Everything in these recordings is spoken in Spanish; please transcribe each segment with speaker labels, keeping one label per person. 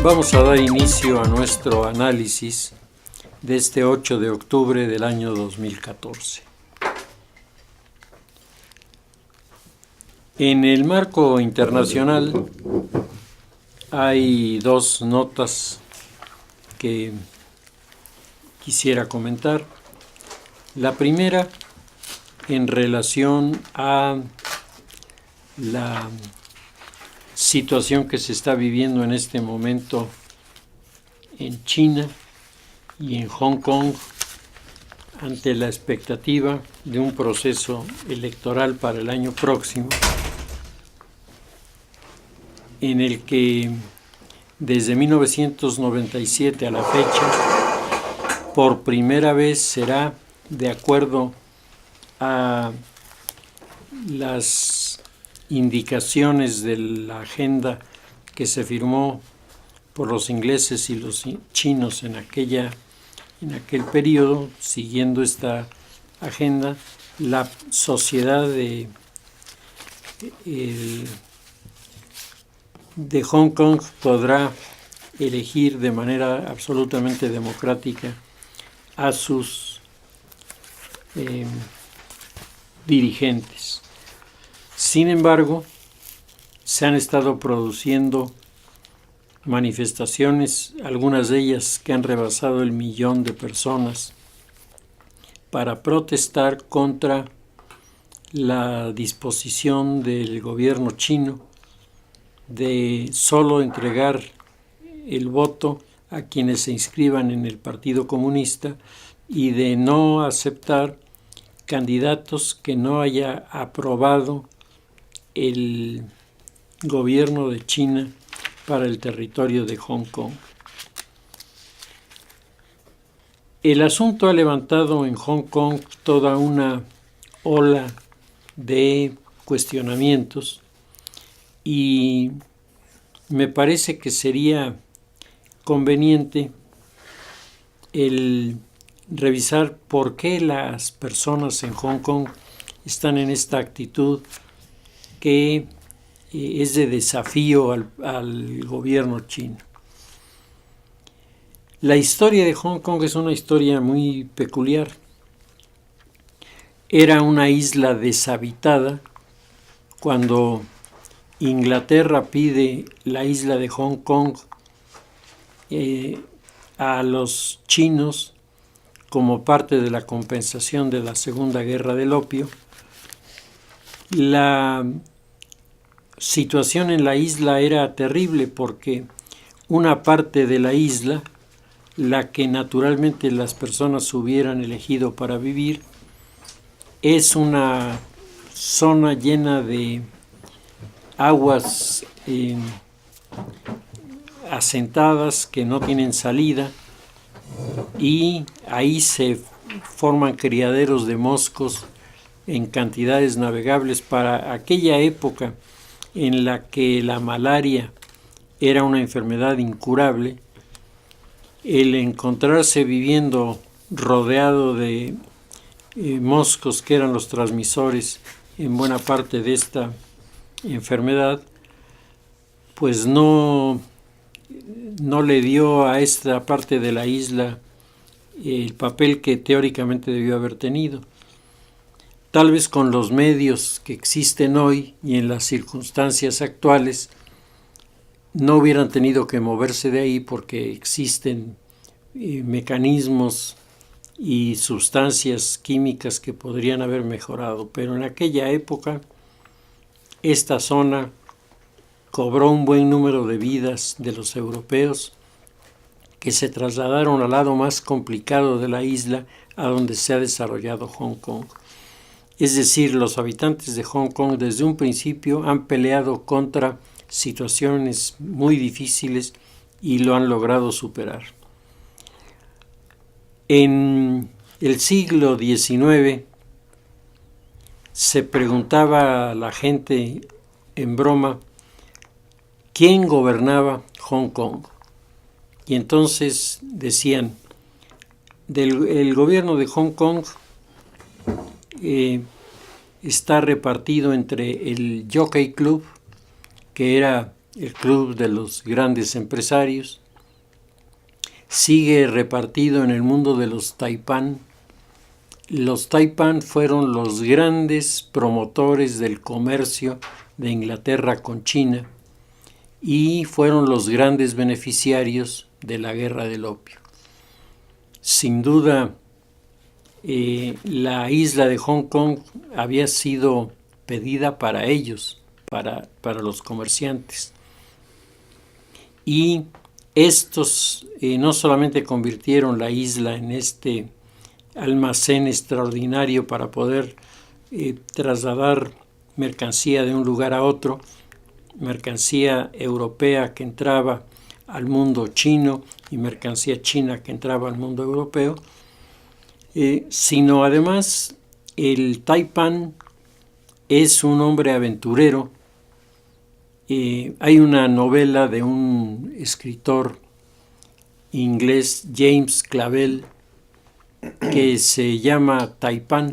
Speaker 1: Vamos a dar inicio a nuestro análisis de este 8 de octubre del año 2014. En el marco internacional hay dos notas que quisiera comentar. La primera, en relación a la situación que se está viviendo en este momento en China y en Hong Kong ante la expectativa de un proceso electoral para el año próximo, en el que desde 1997 a la fecha, por primera vez será, de acuerdo a las indicaciones de la agenda que se firmó por los ingleses y los chinos en aquel periodo, siguiendo esta agenda, la sociedad de Hong Kong podrá elegir de manera absolutamente democrática a sus dirigentes. Sin embargo, se han estado produciendo manifestaciones, algunas de ellas que han rebasado el 1.000.000 de personas, para protestar contra la disposición del gobierno chino de solo entregar el voto a quienes se inscriban en el Partido Comunista y de no aceptar candidatos que no haya aprobado el gobierno de China para el territorio de Hong Kong. El asunto ha levantado en Hong Kong toda una ola de cuestionamientos y me parece que sería conveniente el revisar por qué las personas en Hong Kong están en esta actitud que es de desafío al gobierno chino. La historia de Hong Kong es una historia muy peculiar. Era una isla deshabitada cuando Inglaterra pide la isla de Hong Kong a los chinos como parte de la compensación de la Segunda Guerra del Opio. La situación en la isla era terrible porque una parte de la isla, la que naturalmente las personas hubieran elegido para vivir, es una zona llena de aguas asentadas que no tienen salida, y ahí se forman criaderos de moscos en cantidades navegables. Para aquella época en la que la malaria era una enfermedad incurable, el encontrarse viviendo rodeado de moscos, que eran los transmisores en buena parte de esta enfermedad, pues no le dio a esta parte de la isla el papel que teóricamente debió haber tenido. Tal vez con los medios que existen hoy y en las circunstancias actuales no hubieran tenido que moverse de ahí, porque existen mecanismos y sustancias químicas que podrían haber mejorado, pero en aquella época esta zona cobró un buen número de vidas de los europeos que se trasladaron al lado más complicado de la isla, a donde se ha desarrollado Hong Kong. Es decir, los habitantes de Hong Kong desde un principio han peleado contra situaciones muy difíciles y lo han logrado superar. En el siglo XIX se preguntaba a la gente en broma quién gobernaba Hong Kong. Y entonces decían, el gobierno de Hong Kong está repartido entre el Jockey Club, que era el club de los grandes empresarios. Sigue repartido en el mundo de los Taipan. Los Taipan fueron los grandes promotores del comercio de Inglaterra con China y fueron los grandes beneficiarios de la guerra del opio. Sin duda, la isla de Hong Kong había sido pedida para ellos, para los comerciantes. Y estos no solamente convirtieron la isla en este almacén extraordinario para poder trasladar mercancía de un lugar a otro, mercancía europea que entraba al mundo chino y mercancía china que entraba al mundo europeo, sino además el Taipan es un hombre aventurero. Hay una novela de un escritor inglés, James Clavell, que se llama Taipan.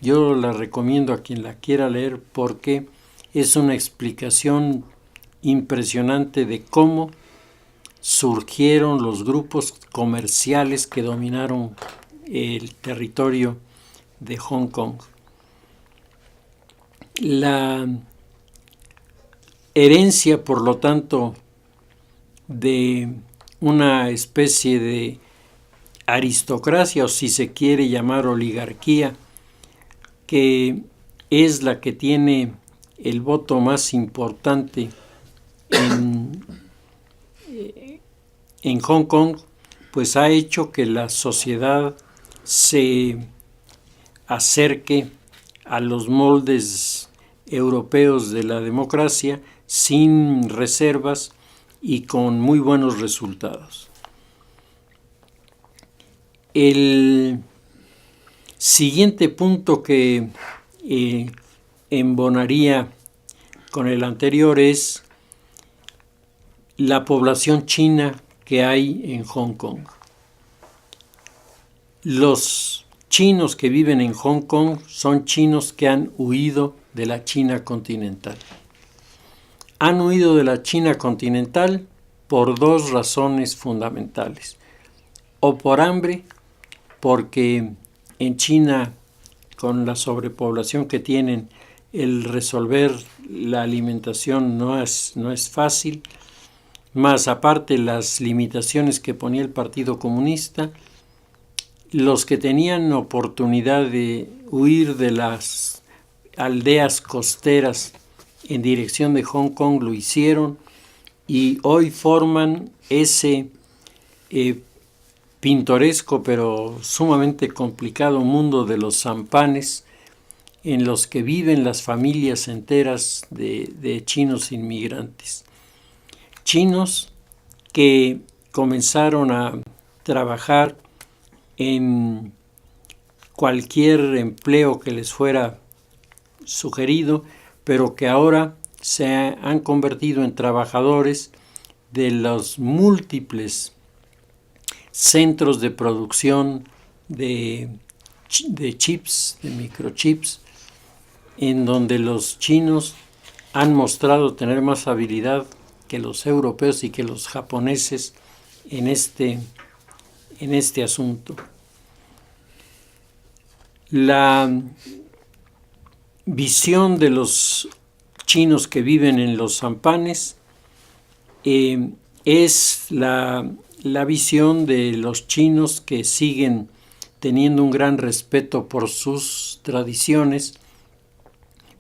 Speaker 1: Yo la recomiendo a quien la quiera leer porque es una explicación impresionante de cómo surgieron los grupos comerciales que dominaron el territorio de Hong Kong. La herencia, por lo tanto, de una especie de aristocracia, o si se quiere llamar oligarquía, que es la que tiene el voto más importante en Hong Kong, pues ha hecho que la sociedad se acerque a los moldes europeos de la democracia sin reservas y con muy buenos resultados. El siguiente punto que embonaría con el anterior es la población china que hay en Hong Kong. Los chinos que viven en Hong Kong son chinos que han huido de la China continental. Han huido de la China continental por dos razones fundamentales. O por hambre, porque en China, con la sobrepoblación que tienen, el resolver la alimentación no es fácil, más aparte las limitaciones que ponía el Partido Comunista. Los que tenían oportunidad de huir de las aldeas costeras en dirección de Hong Kong lo hicieron y hoy forman ese pintoresco pero sumamente complicado mundo de los sampanes en los que viven las familias enteras de chinos inmigrantes. Chinos que comenzaron a trabajar en cualquier empleo que les fuera sugerido, pero que ahora se han convertido en trabajadores de los múltiples centros de producción de chips, de microchips, en donde los chinos han mostrado tener más habilidad que los europeos y que los japoneses en este asunto. La visión de los chinos que viven en los sampanes es la visión de los chinos que siguen teniendo un gran respeto por sus tradiciones,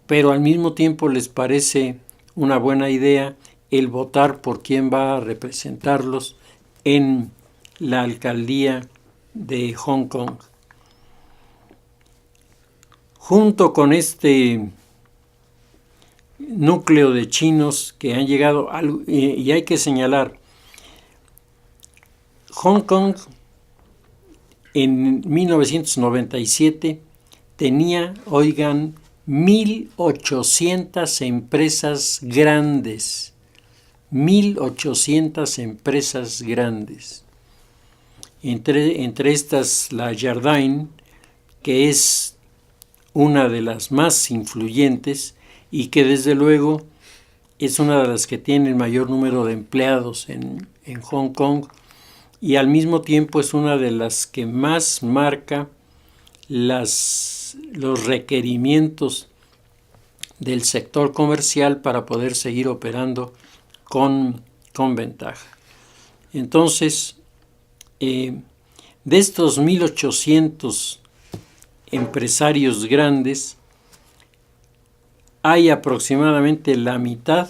Speaker 1: pero al mismo tiempo les parece una buena idea el votar por quien va a representarlos en la alcaldía de Hong Kong. Junto con este núcleo de chinos que han llegado, y hay que señalar, Hong Kong en 1997 tenía, 1,800 empresas grandes. 1,800 empresas grandes. Entre estas la Jardine, que es una de las más influyentes y que desde luego es una de las que tiene el mayor número de empleados en Hong Kong, y al mismo tiempo es una de las que más marca los requerimientos del sector comercial para poder seguir operando con ventaja. Entonces, de estos 1.800 empresarios grandes, hay aproximadamente la mitad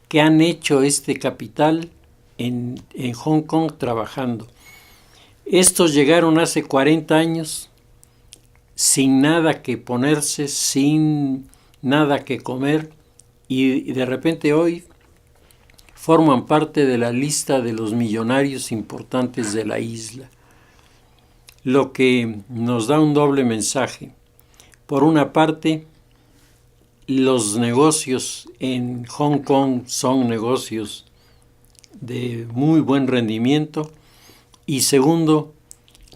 Speaker 1: que han hecho este capital en Hong Kong trabajando. Estos llegaron hace 40 años sin nada que ponerse, sin nada que comer, y de repente hoy forman parte de la lista de los millonarios importantes de la isla. Lo que nos da un doble mensaje. Por una parte, los negocios en Hong Kong son negocios de muy buen rendimiento, y segundo,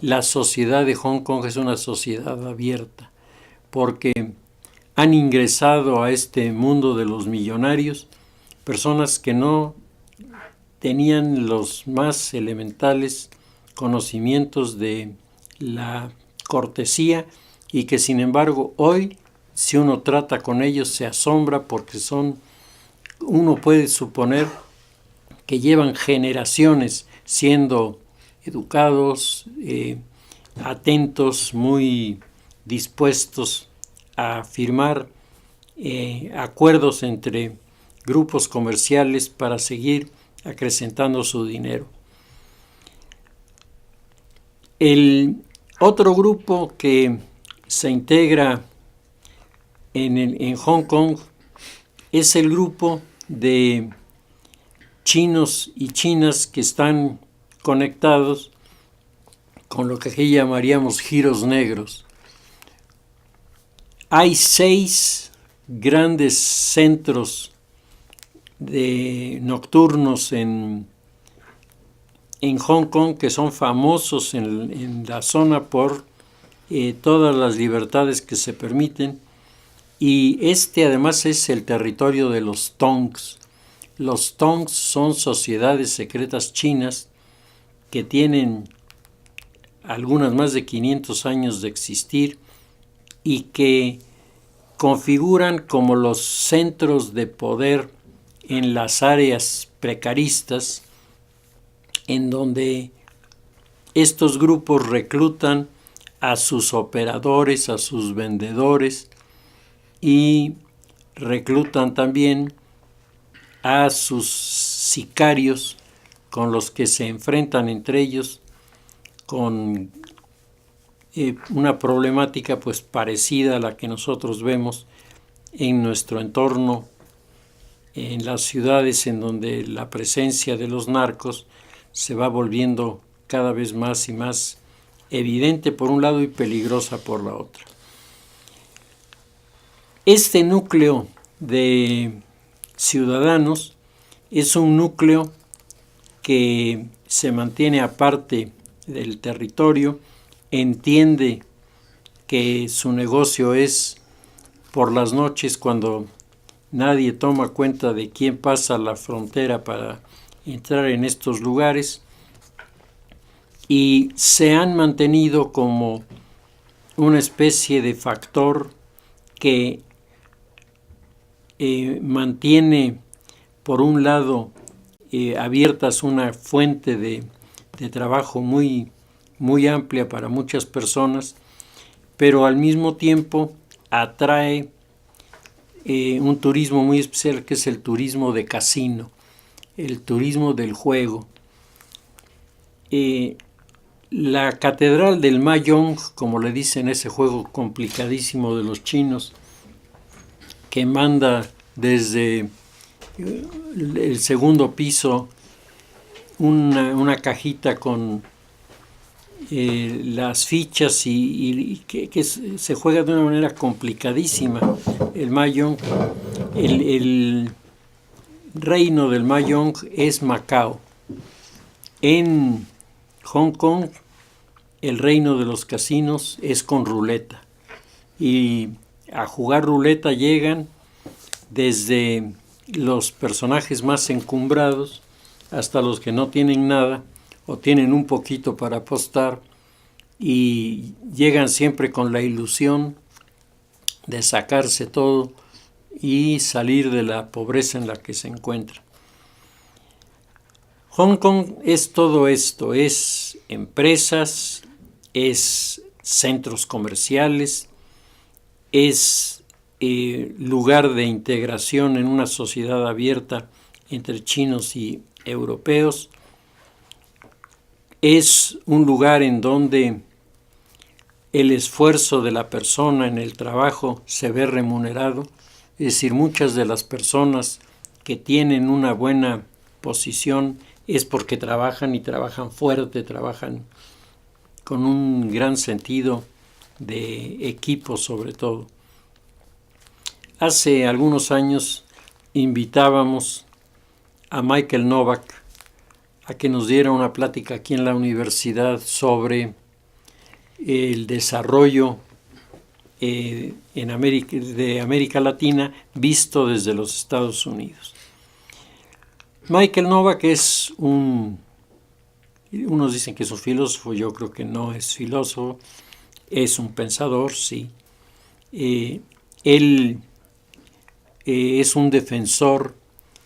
Speaker 1: la sociedad de Hong Kong es una sociedad abierta, porque han ingresado a este mundo de los millonarios personas que no tenían los más elementales conocimientos de la cortesía, y que sin embargo hoy, si uno trata con ellos, se asombra porque uno puede suponer que llevan generaciones siendo educados, atentos, muy dispuestos a firmar acuerdos entre grupos comerciales para seguir acrecentando su dinero. El otro grupo que se integra en Hong Kong es el grupo de chinos y chinas que están conectados con lo que aquí llamaríamos giros negros. Hay 6 grandes centros nocturnos en Hong Kong que son famosos en la zona por todas las libertades que se permiten, y además es el territorio de los Tongs. Los Tongs son sociedades secretas chinas que tienen algunas más de 500 años de existir y que configuran como los centros de poder en las áreas precaristas, en donde estos grupos reclutan a sus operadores, a sus vendedores, y reclutan también a sus sicarios, con los que se enfrentan entre ellos con una problemática pues parecida a la que nosotros vemos en nuestro entorno, en las ciudades, en donde la presencia de los narcos se va volviendo cada vez más y más evidente por un lado y peligrosa por la otra. Este núcleo de ciudadanos es un núcleo que se mantiene aparte del territorio, entiende que su negocio es por las noches, cuando nadie toma cuenta de quién pasa la frontera para entrar en estos lugares, y se han mantenido como una especie de factor que mantiene, por un lado, abiertas una fuente de trabajo muy, muy amplia para muchas personas, pero al mismo tiempo atrae un turismo muy especial, que es el turismo de casino, el turismo del juego. La catedral del Mahjong, como le dicen, ese juego complicadísimo de los chinos, que manda desde el segundo piso una cajita con las fichas y que se juega de una manera complicadísima. El Mahjong, el reino del Mahjong es Macao. En Hong Kong, el reino de los casinos es con ruleta, y a jugar ruleta llegan desde los personajes más encumbrados hasta los que no tienen nada o tienen un poquito para apostar y llegan siempre con la ilusión de sacarse todo y salir de la pobreza en la que se encuentran. Hong Kong es todo esto, es empresas, es centros comerciales, es lugar de integración en una sociedad abierta entre chinos y europeos, es un lugar en donde el esfuerzo de la persona en el trabajo se ve remunerado, es decir, muchas de las personas que tienen una buena posición es porque trabajan y trabajan fuerte, trabajan con un gran sentido de equipo sobre todo. Hace algunos años invitábamos a Michael Novak a que nos diera una plática aquí en la universidad sobre el desarrollo de América Latina visto desde los Estados Unidos. Michael Novak es unos dicen que es un filósofo, yo creo que no es filósofo, es un pensador, sí. Él es un defensor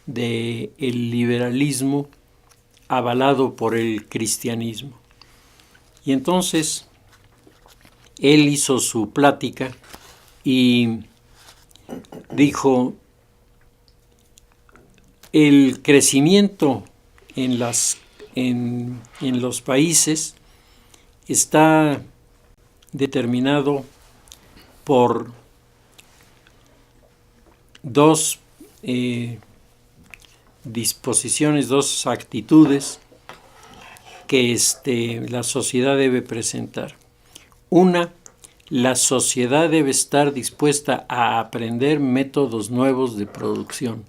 Speaker 1: del liberalismo avalado por el cristianismo. Y entonces él hizo su plática y dijo: el crecimiento en los países está determinado por dos disposiciones, dos actitudes que la sociedad debe presentar. Una, la sociedad debe estar dispuesta a aprender métodos nuevos de producción.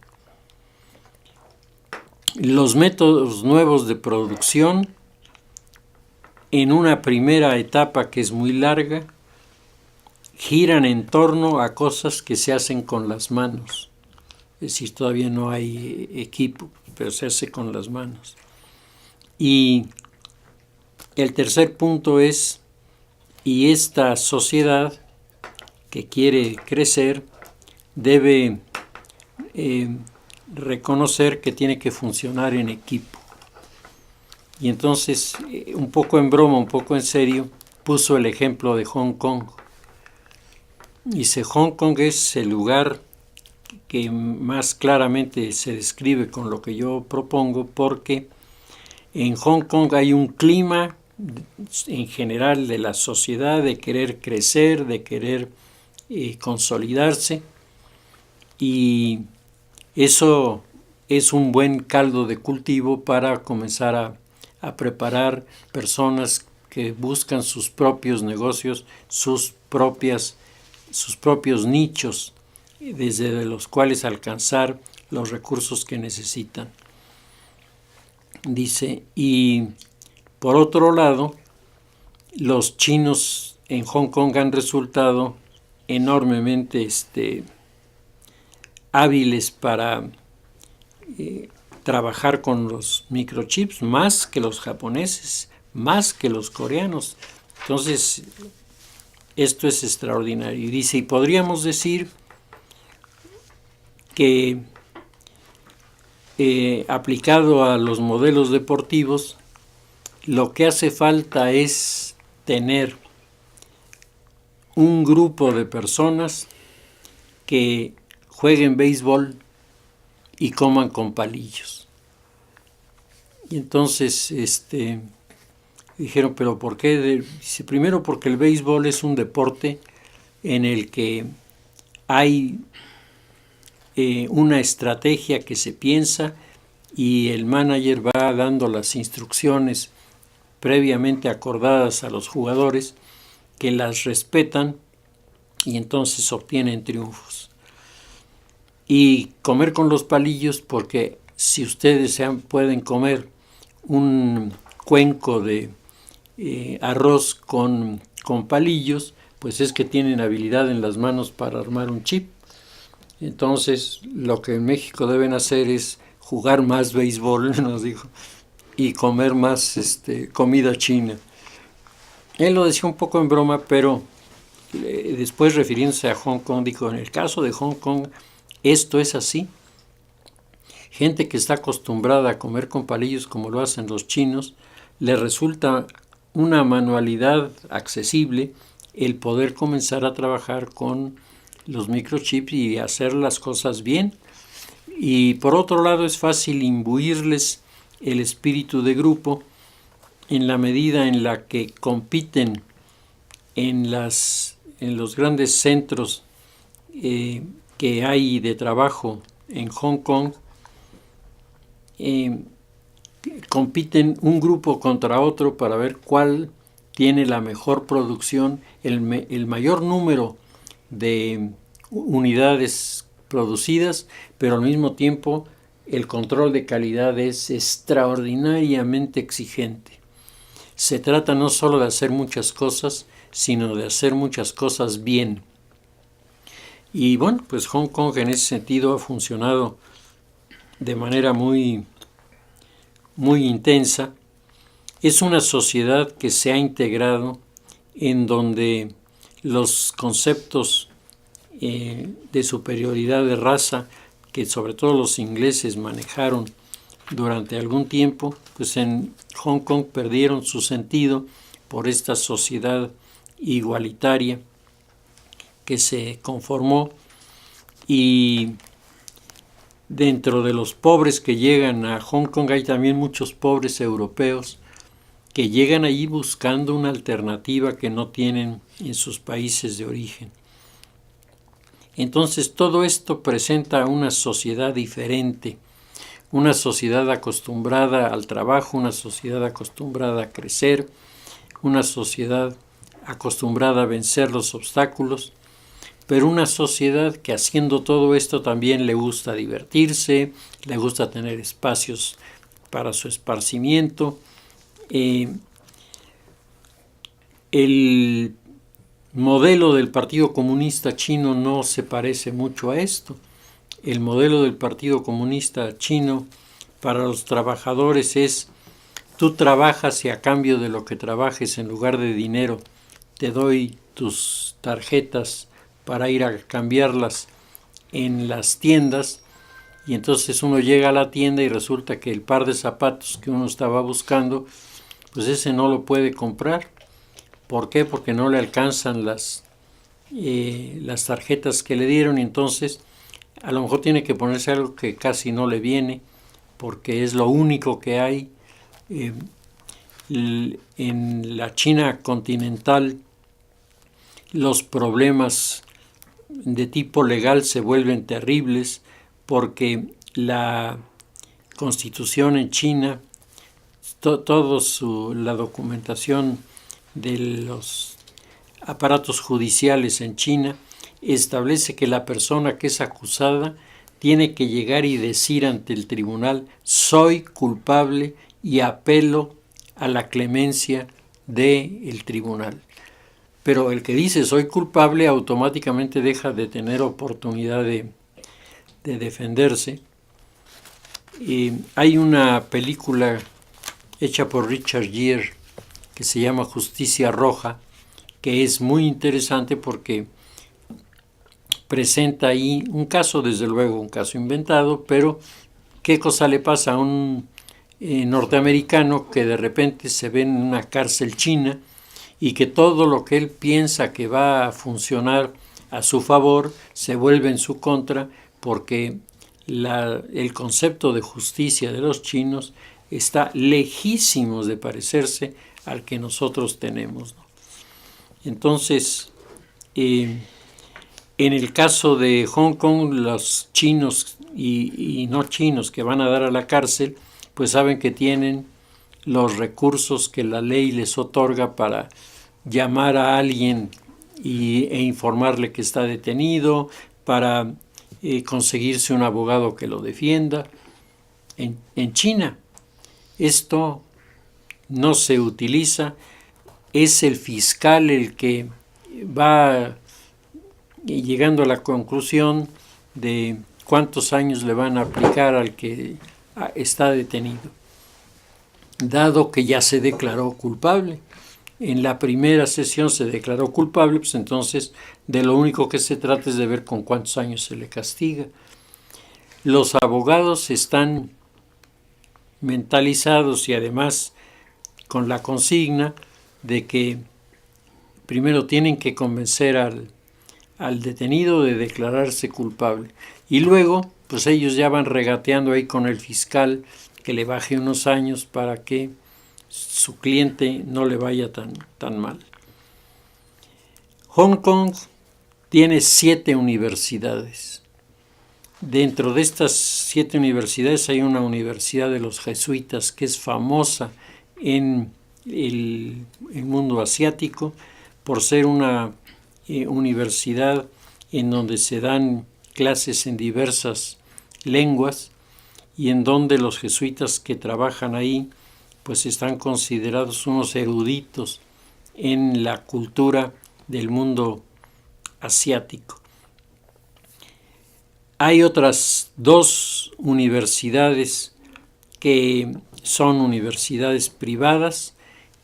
Speaker 1: Los métodos nuevos de producción, en una primera etapa que es muy larga, giran en torno a cosas que se hacen con las manos. Es decir, todavía no hay equipo, pero se hace con las manos. Y el tercer punto es, y esta sociedad que quiere crecer debe reconocer que tiene que funcionar en equipo. Y entonces, un poco en broma, un poco en serio, puso el ejemplo de Hong Kong. Dice: Hong Kong es el lugar que más claramente se describe con lo que yo propongo, porque en Hong Kong hay un clima en general de la sociedad de querer crecer, de querer consolidarse, y eso es un buen caldo de cultivo para comenzar a preparar personas que buscan sus propios negocios, sus propios nichos, desde los cuales alcanzar los recursos que necesitan. Dice, y por otro lado, los chinos en Hong Kong han resultado enormemente hábiles para trabajar con los microchips, más que los japoneses, más que los coreanos. Entonces, esto es extraordinario. Y dice, y podríamos decir que aplicado a los modelos deportivos, lo que hace falta es tener un grupo de personas que jueguen béisbol y coman con palillos. Y entonces dijeron, ¿pero por qué? Dice, primero porque el béisbol es un deporte en el que hay una estrategia que se piensa y el manager va dando las instrucciones previamente acordadas a los jugadores, que las respetan y entonces obtienen triunfos. Y comer con los palillos, porque si ustedes pueden comer un cuenco de arroz con palillos, pues es que tienen habilidad en las manos para armar un chip. Entonces, lo que en México deben hacer es jugar más béisbol, nos dijo, y comer más comida china. Él lo decía un poco en broma, pero después refiriéndose a Hong Kong, dijo, en el caso de Hong Kong, esto es así. Gente que está acostumbrada a comer con palillos como lo hacen los chinos, le resulta una manualidad accesible el poder comenzar a trabajar con los microchips y hacer las cosas bien. Y por otro lado es fácil imbuirles el espíritu de grupo en la medida en la que compiten en los grandes centros que hay de trabajo en Hong Kong. Compiten un grupo contra otro para ver cuál tiene la mejor producción, el mayor número de unidades producidas, pero al mismo tiempo el control de calidad es extraordinariamente exigente. Se trata no solo de hacer muchas cosas, sino de hacer muchas cosas bien. Y bueno, pues Hong Kong en ese sentido ha funcionado de manera muy intensa. Es una sociedad que se ha integrado en donde los conceptos de superioridad de raza que sobre todo los ingleses manejaron durante algún tiempo, pues en Hong Kong perdieron su sentido por esta sociedad igualitaria que se conformó. Y dentro de los pobres que llegan a Hong Kong hay también muchos pobres europeos que llegan allí buscando una alternativa que no tienen en sus países de origen. Entonces todo esto presenta una sociedad diferente, una sociedad acostumbrada al trabajo, una sociedad acostumbrada a crecer, una sociedad acostumbrada a vencer los obstáculos, pero una sociedad que haciendo todo esto también le gusta divertirse, le gusta tener espacios para su esparcimiento. El modelo del Partido Comunista Chino no se parece mucho a esto. El modelo del Partido Comunista Chino para los trabajadores es: tú trabajas y a cambio de lo que trabajes, en lugar de dinero, te doy tus tarjetas para ir a cambiarlas en las tiendas. Y entonces uno llega a la tienda y resulta que el par de zapatos que uno estaba buscando, pues ese no lo puede comprar. ¿Por qué? Porque no le alcanzan las tarjetas que le dieron, y entonces a lo mejor tiene que ponerse algo que casi no le viene, porque es lo único que hay. En la China continental los problemas de tipo legal se vuelven terribles, porque la constitución en China, la documentación de los aparatos judiciales en China establece que la persona que es acusada tiene que llegar y decir ante el tribunal: soy culpable y apelo a la clemencia del tribunal. Pero el que dice soy culpable automáticamente deja de tener oportunidad de defenderse. Hay una película hecha por Richard Gere que se llama Justicia Roja, que es muy interesante porque presenta ahí un caso, desde luego un caso inventado, pero qué cosa le pasa a un norteamericano que de repente se ve en una cárcel china y que todo lo que él piensa que va a funcionar a su favor se vuelve en su contra, porque el concepto de justicia de los chinos está lejísimos de parecerse al que nosotros tenemos, ¿no? Entonces, en el caso de Hong Kong, los chinos y no chinos que van a dar a la cárcel, pues saben que tienen los recursos que la ley les otorga para llamar a alguien e informarle que está detenido, para conseguirse un abogado que lo defienda. En China esto no se utiliza, es el fiscal el que va llegando a la conclusión de cuántos años le van a aplicar al que está detenido, dado que ya se declaró culpable. En la primera sesión se declaró culpable, pues entonces de lo único que se trata es de ver con cuántos años se le castiga. Los abogados están mentalizados y además con la consigna de que primero tienen que convencer al detenido de declararse culpable y luego pues ellos ya van regateando ahí con el fiscal que le baje unos años para que su cliente no le vaya tan mal. Hong Kong tiene 7 universidades. Dentro de estas 7 universidades hay una universidad de los jesuitas que es famosa en el mundo asiático por ser una universidad en donde se dan clases en diversas lenguas y en donde los jesuitas que trabajan ahí pues están considerados unos eruditos en la cultura del mundo asiático. Hay otras 2 universidades que son universidades privadas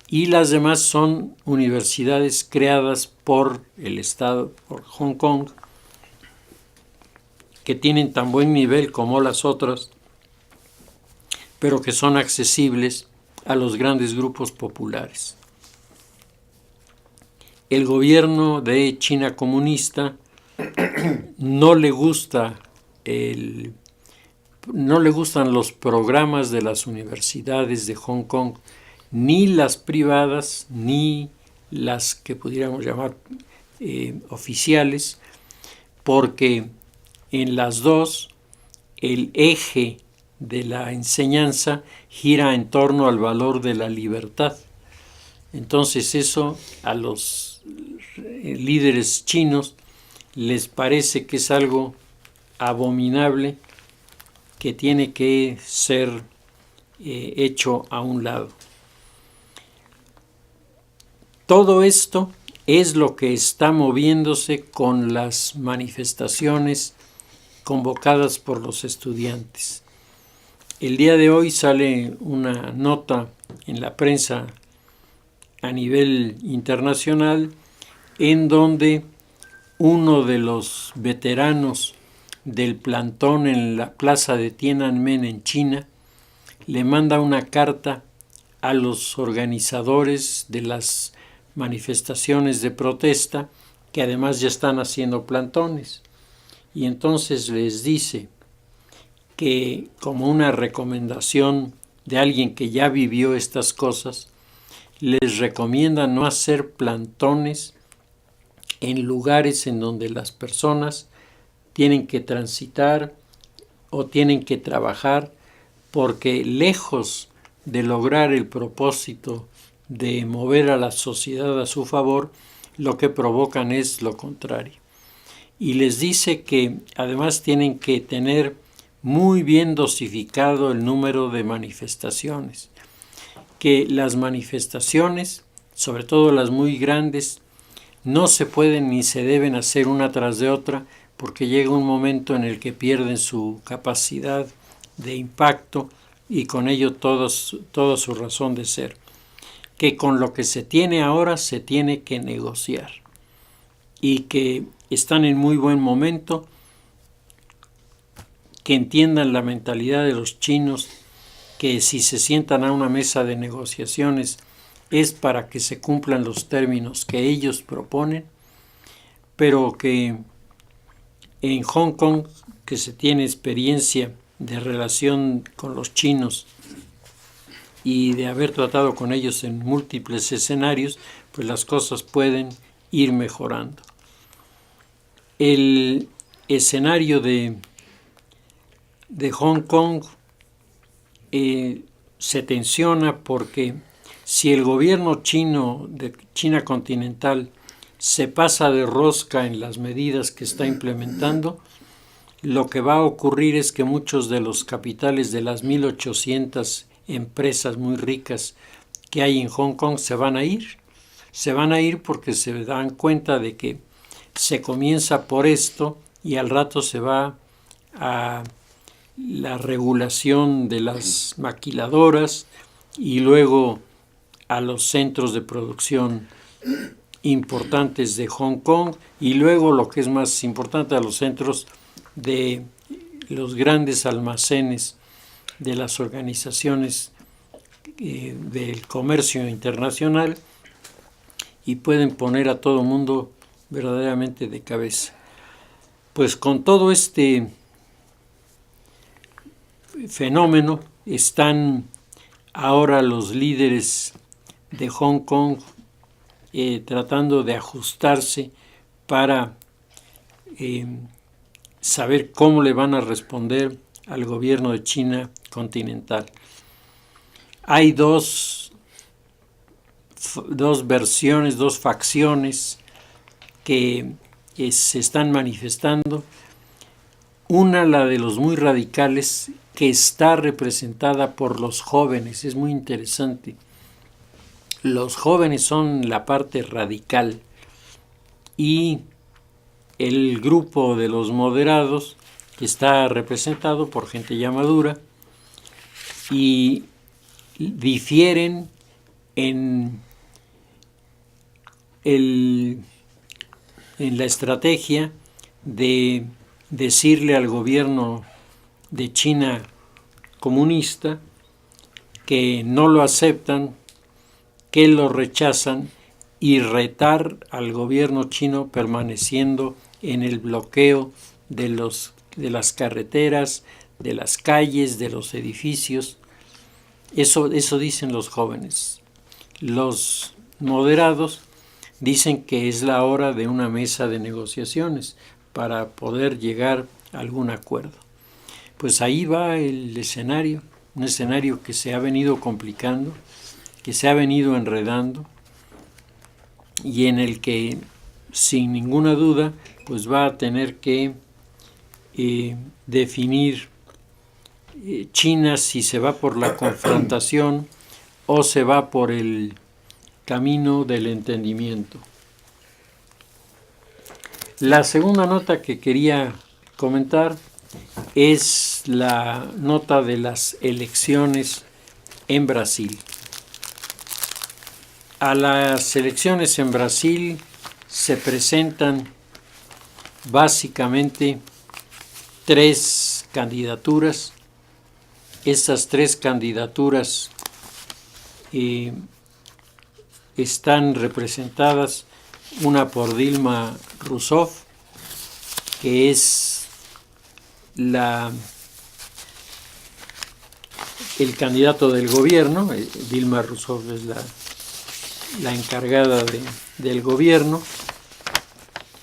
Speaker 1: y las demás son universidades creadas por el Estado, por Hong Kong, que tienen tan buen nivel como las otras, pero que son accesibles a los grandes grupos populares. El gobierno de China comunista no le gustan los programas de las universidades de Hong Kong, ni las privadas ni las que pudiéramos llamar oficiales, porque en las 2 el eje de la enseñanza gira en torno al valor de la libertad. Entonces eso a los líderes chinos les parece que es algo abominable que tiene que ser hecho a un lado. Todo esto es lo que está moviéndose con las manifestaciones convocadas por los estudiantes. El día de hoy sale una nota en la prensa a nivel internacional en donde uno de los veteranos del plantón en la plaza de Tiananmen en China le manda una carta a los organizadores de las manifestaciones de protesta que además ya están haciendo plantones y entonces les dice que como una recomendación de alguien que ya vivió estas cosas, les recomienda no hacer plantones en lugares en donde las personas tienen que transitar o tienen que trabajar, porque lejos de lograr el propósito de mover a la sociedad a su favor, lo que provocan es lo contrario. Y les dice que además tienen que tener muy bien dosificado el número de manifestaciones, que las manifestaciones, sobre todo las muy grandes, no se pueden ni se deben hacer una tras de otra, porque llega un momento en el que pierden su capacidad de impacto y con ello toda su razón de ser. Que con lo que se tiene ahora se tiene que negociar y que están en muy buen momento, que entiendan la mentalidad de los chinos, que si se sientan a una mesa de negociaciones es para que se cumplan los términos que ellos proponen, pero que en Hong Kong, que se tiene experiencia de relación con los chinos y de haber tratado con ellos en múltiples escenarios, pues las cosas pueden ir mejorando. El escenario de Hong Kong se tensiona porque si el gobierno chino de China continental se pasa de rosca en las medidas que está implementando, lo que va a ocurrir es que muchos de los capitales de las 1.800 empresas muy ricas que hay en Hong Kong se van a ir. Se van a ir porque se dan cuenta de que se comienza por esto y al rato se va a la regulación de las maquiladoras y luego a los centros de producción importantes de Hong Kong y luego, lo que es más importante, a los centros de los grandes almacenes de las organizaciones del comercio internacional, y pueden poner a todo mundo verdaderamente de cabeza. Pues con todo este fenómeno están ahora los líderes de Hong Kong tratando de ajustarse para saber cómo le van a responder al gobierno de China continental. Hay dos versiones, dos facciones que se están manifestando. Una, la de los muy radicales, que está representada por los jóvenes. Es muy interesante. Los jóvenes son la parte radical y el grupo de los moderados, que está representado por gente ya madura, y difieren en la estrategia de decirle al gobierno de China comunista que no lo aceptan, que lo rechazan, y retar al gobierno chino permaneciendo en el bloqueo de las carreteras, de las calles, de los edificios. Eso dicen los jóvenes. Los moderados dicen que es la hora de una mesa de negociaciones para poder llegar a algún acuerdo. Pues ahí va el escenario, un escenario que se ha venido complicando, que se ha venido enredando y en el que, sin ninguna duda, pues va a tener que definir China si se va por la confrontación o se va por el camino del entendimiento. La segunda nota que quería comentar es la nota de las elecciones en Brasil. A las elecciones en Brasil se presentan básicamente 3 candidaturas. Estas 3 candidaturas están representadas, una por Dilma Rousseff, que es el candidato del gobierno. Dilma Rousseff es la encargada del gobierno.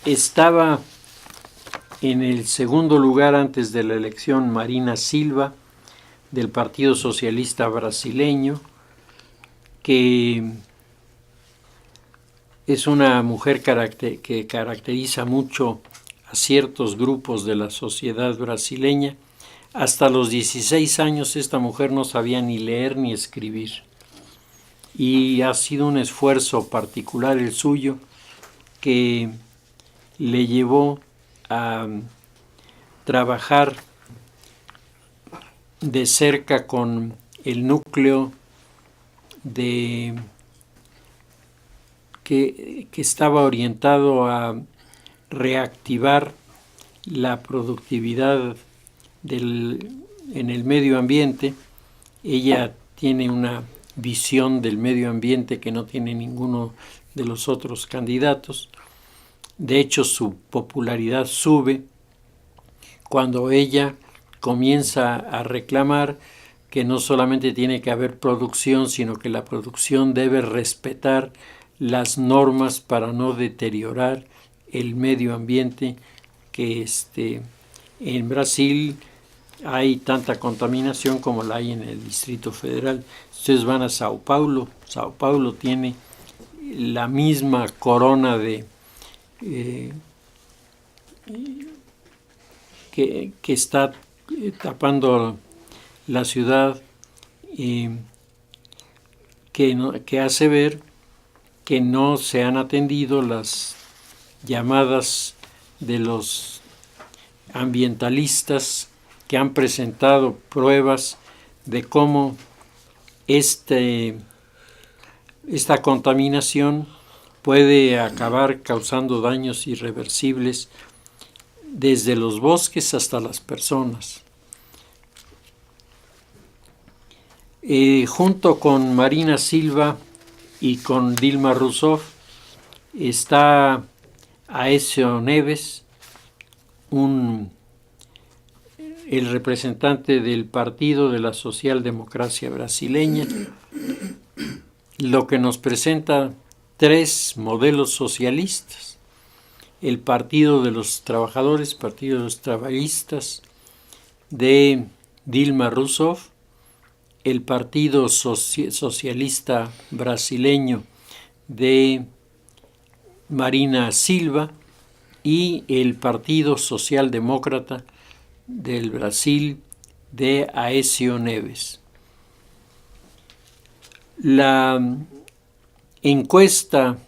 Speaker 1: Estaba en el segundo lugar antes de la elección Marina Silva, del Partido Socialista Brasileño, que es una mujer que caracteriza mucho a ciertos grupos de la sociedad brasileña. Hasta los 16 años esta mujer no sabía ni leer ni escribir. Y ha sido un esfuerzo particular el suyo que le llevó a trabajar de cerca con el núcleo que estaba orientado a reactivar la productividad en el medio ambiente. Ella tiene una visión del medio ambiente que no tiene ninguno de los otros candidatos. De hecho, su popularidad sube cuando ella comienza a reclamar que no solamente tiene que haber producción, sino que la producción debe respetar las normas para no deteriorar el medio ambiente, que en Brasil hay tanta contaminación como la hay en el Distrito Federal. Ustedes van a Sao Paulo. Sao Paulo tiene la misma corona que está tapando la ciudad, que hace ver que no se han atendido las llamadas de los ambientalistas que han presentado pruebas de cómo esta contaminación puede acabar causando daños irreversibles desde los bosques hasta las personas. Junto con Marina Silva y con Dilma Rousseff está Aécio Neves, el representante del Partido de la Socialdemocracia Brasileña, lo que nos presenta 3 modelos socialistas: el Partido de los Trabajadores, Partido de los Trabalhistas de Dilma Rousseff, el Partido Socialista Brasileño de Marina Silva y el Partido Socialdemócrata del Brasil de Aécio Neves. La encuesta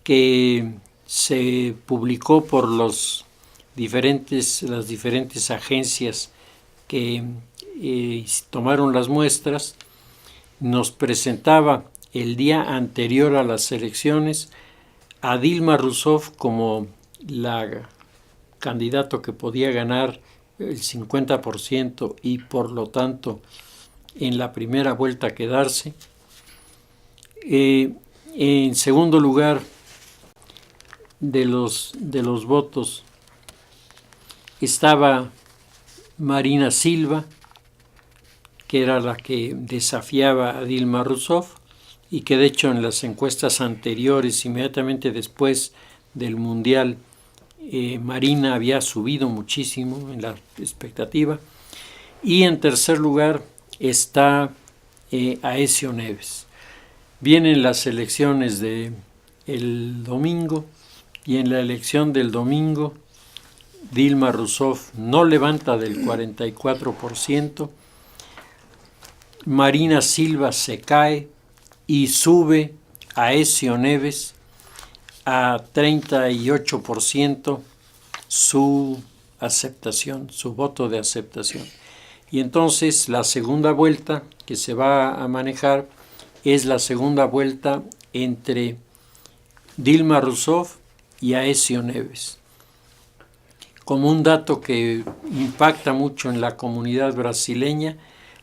Speaker 1: que se publicó por las diferentes agencias que tomaron las muestras nos presentaba el día anterior a las elecciones a Dilma Rousseff como la candidato que podía ganar el 50% y por lo tanto en la primera vuelta quedarse. En segundo lugar de los votos estaba Marina Silva, que era la que desafiaba a Dilma Rousseff y que de hecho en las encuestas anteriores, inmediatamente después del Mundial, Marina había subido muchísimo en la expectativa. Y en tercer lugar está Aécio Neves. Vienen las elecciones del domingo y en la elección del domingo Dilma Rousseff no levanta del 44%, Marina Silva se cae y sube Aécio Neves a 38% su aceptación, su voto de aceptación. Y entonces la segunda vuelta que se va a manejar es la segunda vuelta entre Dilma Rousseff y Aécio Neves. Como un dato que impacta mucho en la comunidad brasileña,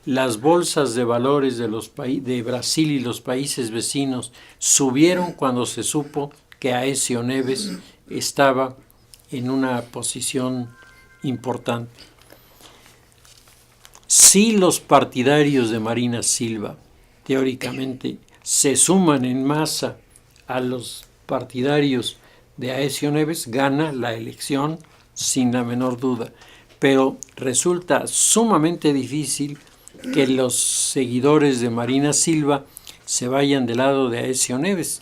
Speaker 1: las bolsas de valores de Brasil y los países vecinos subieron cuando se supo que Aécio Neves estaba en una posición importante. Si los partidarios de Marina Silva teóricamente se suman en masa a los partidarios de Aécio Neves, gana la elección sin la menor duda, pero resulta sumamente difícil que los seguidores de Marina Silva se vayan del lado de Aécio Neves.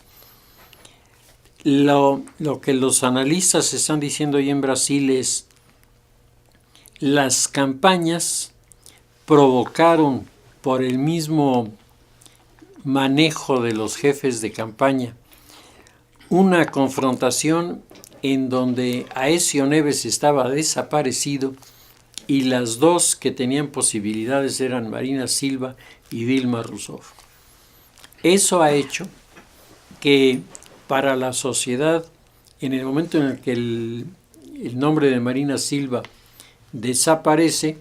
Speaker 1: Lo que los analistas están diciendo hoy en Brasil es: las campañas provocaron, por el mismo manejo de los jefes de campaña, una confrontación en donde Aécio Neves estaba desaparecido y las dos que tenían posibilidades eran Marina Silva y Dilma Rousseff. Eso ha hecho que para la sociedad, en el momento en el que el nombre de Marina Silva desaparece,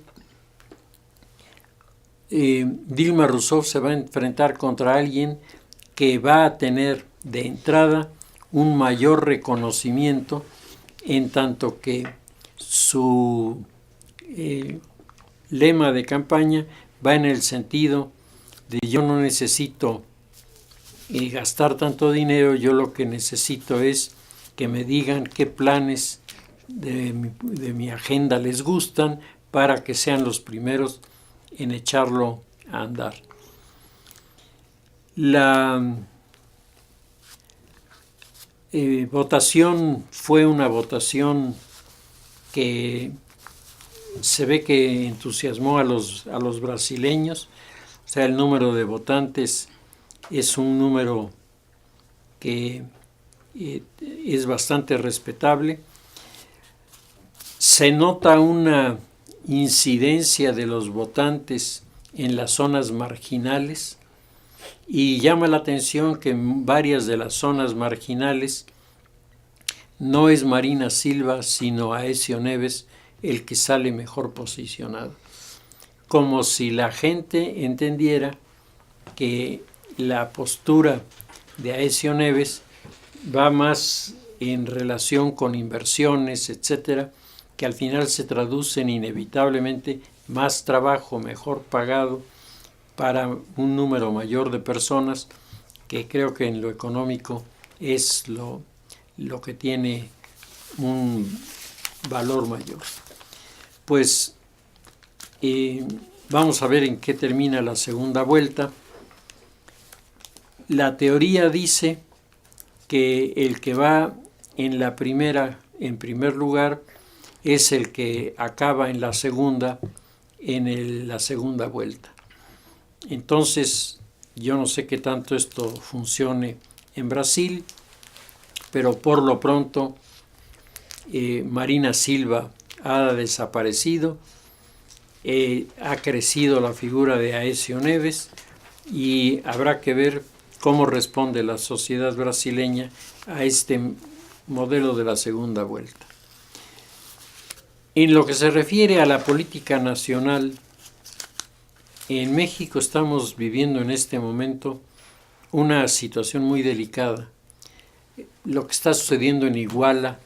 Speaker 1: Dilma Rousseff se va a enfrentar contra alguien que va a tener de entrada un mayor reconocimiento, en tanto que su lema de campaña va en el sentido de: yo no necesito gastar tanto dinero, yo lo que necesito es que me digan qué planes de mi agenda les gustan para que sean los primeros en echarlo a andar. La votación fue una votación que se ve que entusiasmó a los brasileños. O sea, el número de votantes es un número que es bastante respetable. Se nota una incidencia de los votantes en las zonas marginales y llama la atención que en varias de las zonas marginales no es Marina Silva, sino Aécio Neves el que sale mejor posicionado. Como si la gente entendiera que la postura de Aécio Neves va más en relación con inversiones, etcétera, que al final se traducen inevitablemente más trabajo, mejor pagado para un número mayor de personas, que creo que en lo económico es lo que tiene un valor mayor. Pues vamos a ver en qué termina la segunda vuelta. La teoría dice que el que va en primer lugar, es el que acaba en la segunda, la segunda vuelta. Entonces, yo no sé qué tanto esto funcione en Brasil, pero por lo pronto Marina Silva ha desaparecido, ha crecido la figura de Aécio Neves y habrá que ver cómo responde la sociedad brasileña a este modelo de la segunda vuelta. En lo que se refiere a la política nacional, en México estamos viviendo en este momento una situación muy delicada. Lo que está sucediendo en Iguala,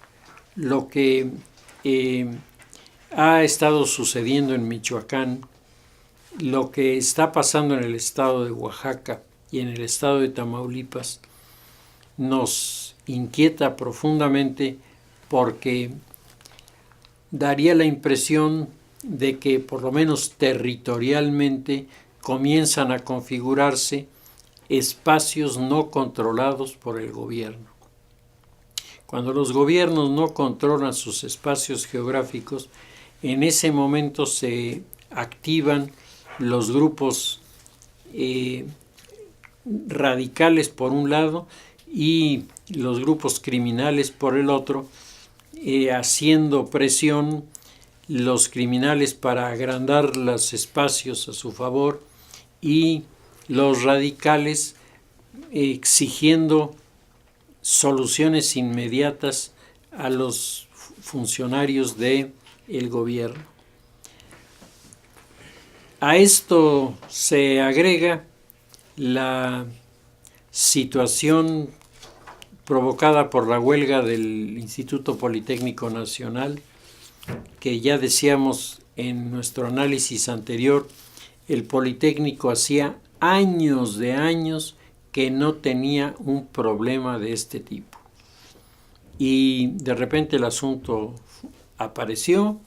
Speaker 1: lo que ha estado sucediendo en Michoacán, lo que está pasando en el estado de Oaxaca y en el estado de Tamaulipas, nos inquieta profundamente porque daría la impresión de que por lo menos territorialmente comienzan a configurarse espacios no controlados por el gobierno. Cuando los gobiernos no controlan sus espacios geográficos, en ese momento se activan los grupos radicales por un lado y los grupos criminales por el otro, haciendo presión los criminales para agrandar los espacios a su favor y los radicales exigiendo soluciones inmediatas a los funcionarios del gobierno. A esto se agrega la situación provocada por la huelga del Instituto Politécnico Nacional, que ya decíamos en nuestro análisis anterior, el Politécnico hacía años de años que no tenía un problema de este tipo. Y de repente el asunto apareció,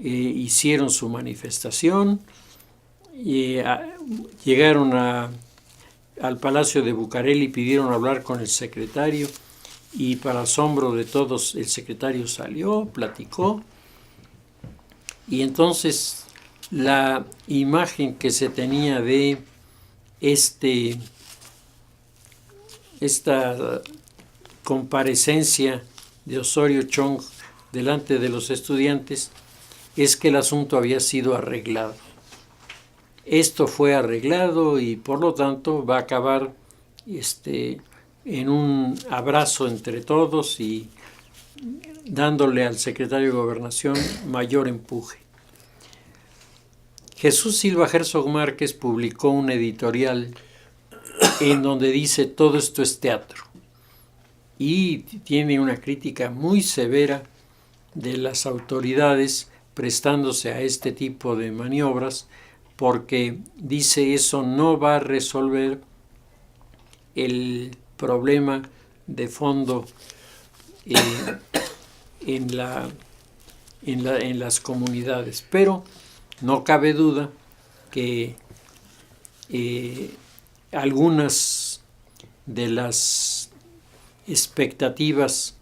Speaker 1: hicieron su manifestación, llegaron al Palacio de Bucareli, pidieron hablar con el secretario y para asombro de todos el secretario salió, platicó y entonces la imagen que se tenía de esta comparecencia de Osorio Chong delante de los estudiantes es que el asunto había sido arreglado. Esto fue arreglado y por lo tanto va a acabar en un abrazo entre todos y dándole al secretario de Gobernación mayor empuje. Jesús Silva Herzog Márquez publicó un editorial en donde dice todo esto es teatro y tiene una crítica muy severa de las autoridades prestándose a este tipo de maniobras, porque dice eso no va a resolver el problema de fondo en las comunidades. Pero no cabe duda que algunas de las expectativas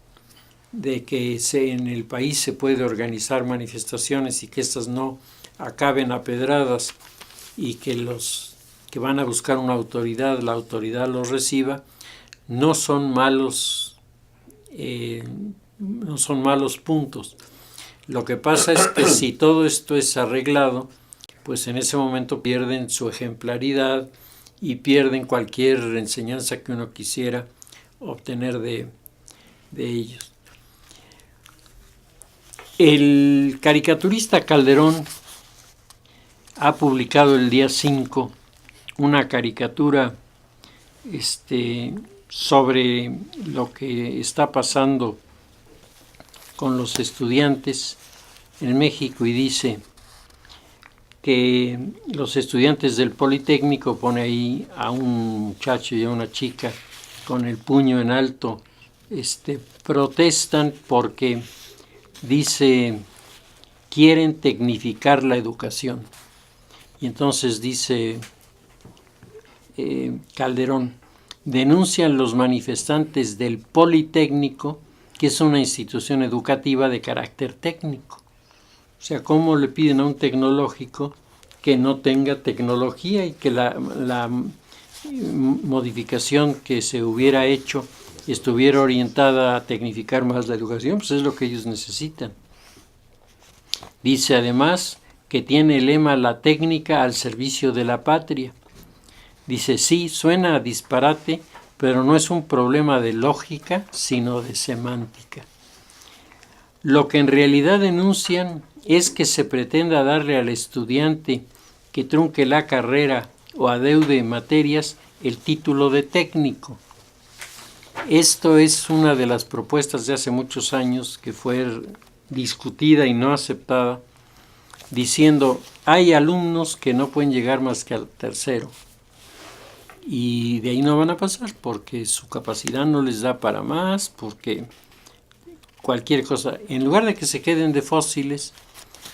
Speaker 1: de que en el país se puede organizar manifestaciones y que estas no acaben a pedradas y que los que van a buscar una autoridad, la autoridad los reciba, no son malos puntos. Lo que pasa es que si todo esto es arreglado, pues en ese momento pierden su ejemplaridad y pierden cualquier enseñanza que uno quisiera obtener de ellos. El caricaturista Calderón ha publicado el día 5 una caricatura sobre lo que está pasando con los estudiantes en México, y dice que los estudiantes del Politécnico, pone ahí a un muchacho y a una chica con el puño en alto, protestan porque, dice, quieren tecnificar la educación. Y entonces dice Calderón, denuncian los manifestantes del Politécnico que es una institución educativa de carácter técnico. O sea, ¿cómo le piden a un tecnológico que no tenga tecnología y que la modificación que se hubiera hecho estuviera orientada a tecnificar más la educación? Pues es lo que ellos necesitan. Dice además que tiene el lema "la técnica al servicio de la patria". Dice, sí, suena a disparate, pero no es un problema de lógica, sino de semántica. Lo que en realidad denuncian es que se pretenda darle al estudiante que trunque la carrera o adeude materias el título de técnico. Esto es una de las propuestas de hace muchos años que fue discutida y no aceptada, diciendo, hay alumnos que no pueden llegar más que al tercero y de ahí no van a pasar porque su capacidad no les da para más, porque cualquier cosa. En lugar de que se queden de fósiles,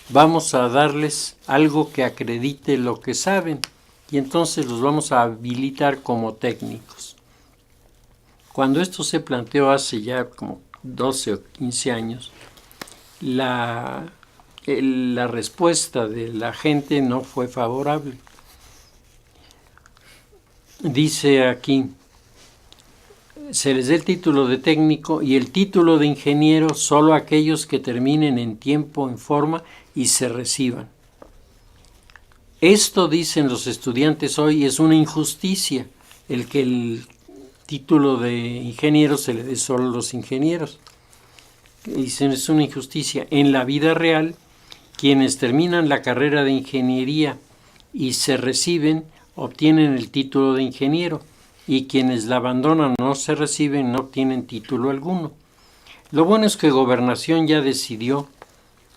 Speaker 1: vamos a darles algo que acredite lo que saben y entonces los vamos a habilitar como técnicos. Cuando esto se planteó hace ya como 12 o 15 años, la respuesta de la gente no fue favorable. Dice aquí, se les da el título de técnico y el título de ingeniero solo a aquellos que terminen en tiempo, en forma y se reciban. Esto, dicen los estudiantes hoy, es una injusticia, el que el título de ingeniero se le dé solo a los ingenieros. Dicen, es una injusticia. En la vida real, quienes terminan la carrera de ingeniería y se reciben, obtienen el título de ingeniero, y quienes la abandonan o no se reciben no obtienen título alguno. Lo bueno es que Gobernación ya decidió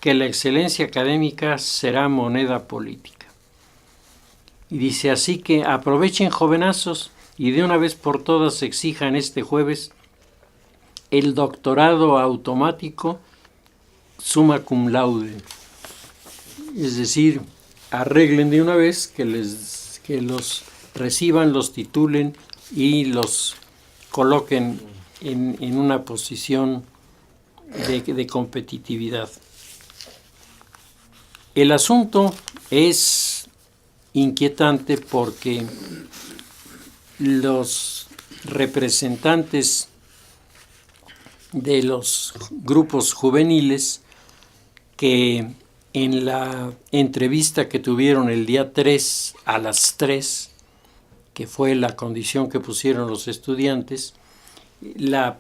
Speaker 1: que la excelencia académica será moneda política. Y dice, así que aprovechen, jovenazos, y de una vez por todas exijan este jueves el doctorado automático summa cum laude. Es decir, arreglen de una vez que los reciban, los titulen y los coloquen en una posición de competitividad. El asunto es inquietante porque los representantes de los grupos juveniles que en la entrevista que tuvieron el día 3 a las 3, que fue la condición que pusieron los estudiantes, el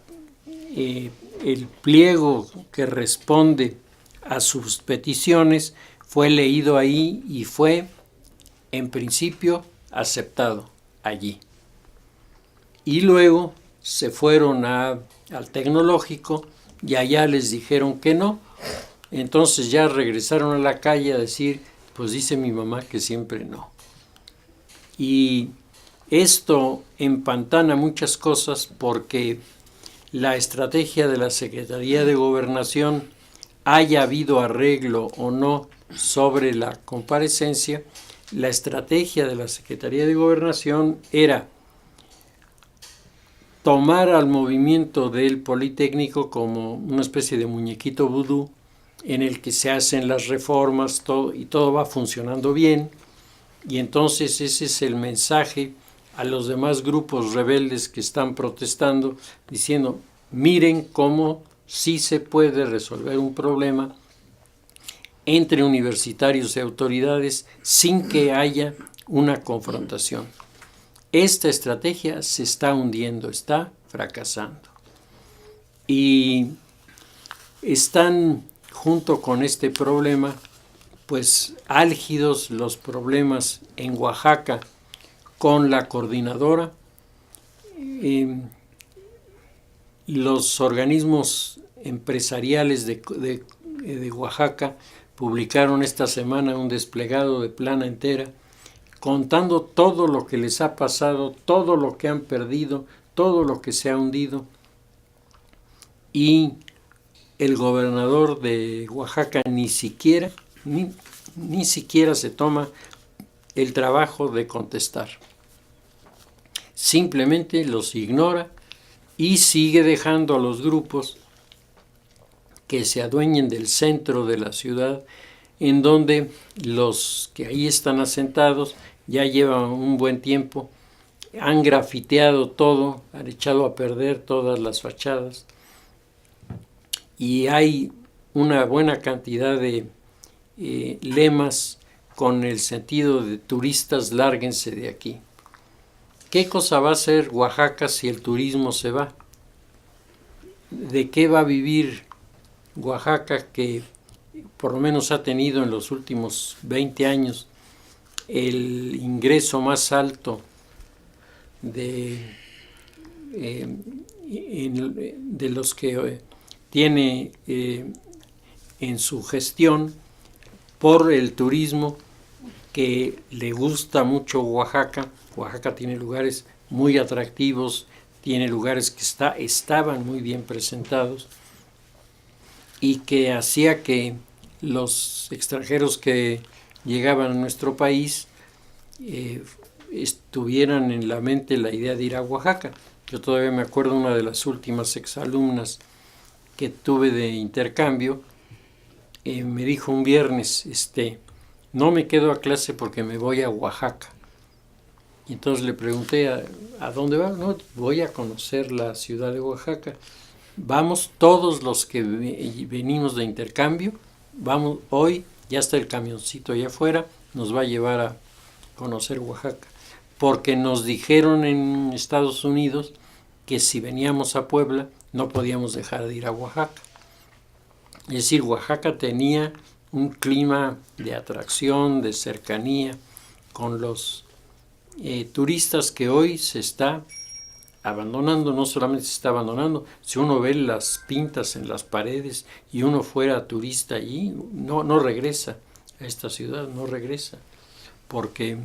Speaker 1: pliego que responde a sus peticiones fue leído ahí y fue, en principio, aceptado allí. Y luego se fueron al tecnológico y allá les dijeron que no. Entonces ya regresaron a la calle a decir, pues dice mi mamá que siempre no. Y esto empantana muchas cosas porque la estrategia de la Secretaría de Gobernación, haya habido arreglo o no sobre la comparecencia, la estrategia de la Secretaría de Gobernación era tomar al movimiento del Politécnico como una especie de muñequito vudú en el que se hacen las reformas y todo va funcionando bien, y entonces ese es el mensaje a los demás grupos rebeldes que están protestando, diciendo, miren cómo sí se puede resolver un problema entre universitarios y autoridades sin que haya una confrontación. Esta estrategia se está hundiendo, está fracasando. Y están junto con este problema, pues álgidos los problemas en Oaxaca con la coordinadora. Los organismos empresariales de Oaxaca publicaron esta semana un desplegado de plana entera contando todo lo que les ha pasado, todo lo que han perdido, todo lo que se ha hundido. Y el gobernador de Oaxaca ni siquiera se toma el trabajo de contestar. Simplemente los ignora y sigue dejando a los grupos que se adueñen del centro de la ciudad, en donde los que ahí están asentados ya llevan un buen tiempo, han grafiteado todo, han echado a perder todas las fachadas, y hay una buena cantidad de lemas con el sentido de turistas, lárguense de aquí. ¿Qué cosa va a hacer Oaxaca si el turismo se va? ¿De qué va a vivir Oaxaca, que por lo menos ha tenido en los últimos 20 años el ingreso más alto de los que tiene en su gestión por el turismo, que le gusta mucho Oaxaca? Oaxaca tiene lugares muy atractivos, tiene lugares que estaban muy bien presentados y que hacía que los extranjeros que llegaban a nuestro país estuvieran en la mente la idea de ir a Oaxaca. Yo todavía me acuerdo una de las últimas exalumnas que tuve de intercambio, me dijo un viernes, no me quedo a clase porque me voy a Oaxaca. Y entonces le pregunté, ¿a dónde va? No, voy a conocer la ciudad de Oaxaca. Vamos todos los que venimos de intercambio, vamos hoy, ya está el camioncito allá afuera, nos va a llevar a conocer Oaxaca. Porque nos dijeron en Estados Unidos que si veníamos a Puebla no podíamos dejar de ir a Oaxaca. Es decir, Oaxaca tenía un clima de atracción, de cercanía con los turistas, que hoy se está abandonando. No solamente se está abandonando, si uno ve las pintas en las paredes y uno fuera turista allí, no regresa a esta ciudad, no regresa, porque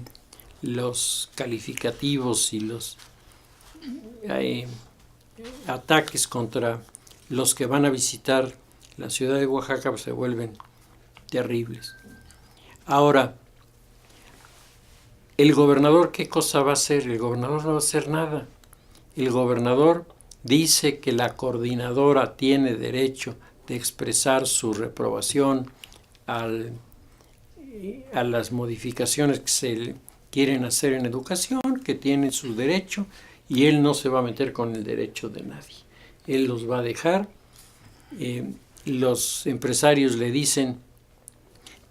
Speaker 1: los calificativos y los ataques contra los que van a visitar la ciudad de Oaxaca se vuelven terribles. Ahora, ¿el gobernador qué cosa va a hacer? El gobernador no va a hacer nada. El gobernador dice que la coordinadora tiene derecho de expresar su reprobación a las modificaciones que se quieren hacer en educación, que tienen su derecho, y él no se va a meter con el derecho de nadie. Él los va a dejar. Los empresarios le dicen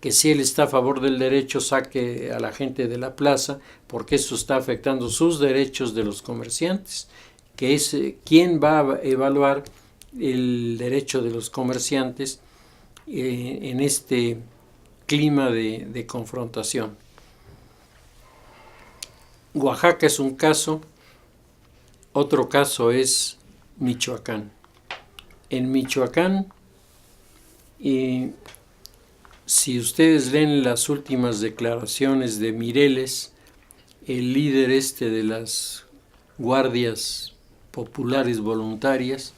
Speaker 1: que si él está a favor del derecho, saque a la gente de la plaza, porque eso está afectando sus derechos de los comerciantes, que es quién va a evaluar el derecho de los comerciantes en este clima de confrontación. Oaxaca es un caso, otro caso es Michoacán. En Michoacán, si ustedes leen las últimas declaraciones de Mireles, el líder de las guardias populares voluntarias,